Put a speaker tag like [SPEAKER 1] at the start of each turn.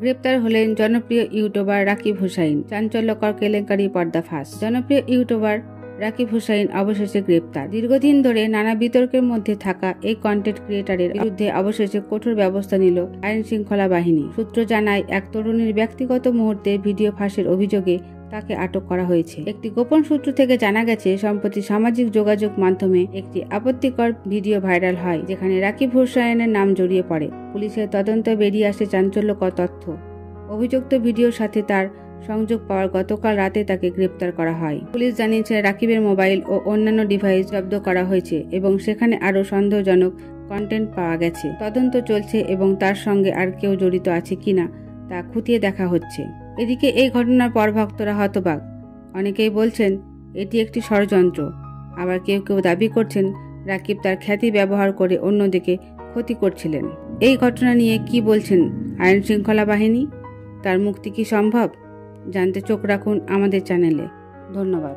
[SPEAKER 1] গ্রেপ্তার হলেন জনপ্রিয় ইউটিউবার রাকিব হুসাইন। চাঞ্চল্যকর কেলেঙ্কারি পর্দাফাঁস। জনপ্রিয় ইউটিউবার রাকিব হুসাইন অবশেষে গ্রেপ্তার। দীর্ঘদিন ধরে নানা বিতর্কের মধ্যে থাকা এই কন্টেন্ট ক্রিয়েটরের বিরুদ্ধে অবশেষে কঠোর ব্যবস্থা নিল আইন শৃঙ্খলা বাহিনী। সূত্র জানায়, এক তরুণীর ব্যক্তিগত মুহূর্তে ভিডিও ফাঁসের অভিযোগে তাকে আটক করা হয়েছে। একটি গোপন সূত্র থেকে জানা গেছে, সম্প্রতি সামাজিক যোগাযোগ মাধ্যমে একটি আপত্তিকর ভিডিও ভাইরাল হয়, যেখানে রাকিব হুসাইনের নাম জড়িয়ে পড়ে। পুলিশের তদন্ত বেরিয়ে আসে চাঞ্চল্যকর তথ্য। অভিযুক্ত ভিডিওর সাথে তার সংযোগ পাওয়ার গতকাল রাতে তাকে গ্রেপ্তার করা হয়। পুলিশ জানিয়েছে, রাকিবের মোবাইল ও অন্যান্য ডিভাইস জব্দ করা হয়েছে এবং সেখানে আরও সন্দেহজনক কন্টেন্ট পাওয়া গেছে। তদন্ত চলছে এবং তার সঙ্গে আর কেউ জড়িত আছে কিনা তা খতিয়ে দেখা হচ্ছে। এদিকে এই ঘটনার পর ভক্তরা হতবাক। অনেকেই বলছেন এটি একটি ষড়যন্ত্র, আবার কেউ কেউ দাবি করছেন রাকিব তার খ্যাতি ব্যবহার করে অন্যদিকে ক্ষতি করছিলেন। এই ঘটনা নিয়ে কি বলছেন আইন শৃঙ্খলা বাহিনী? তার মুক্তি কি সম্ভব? জানতে চোখ রাখুন আমাদের চ্যানেলে। ধন্যবাদ।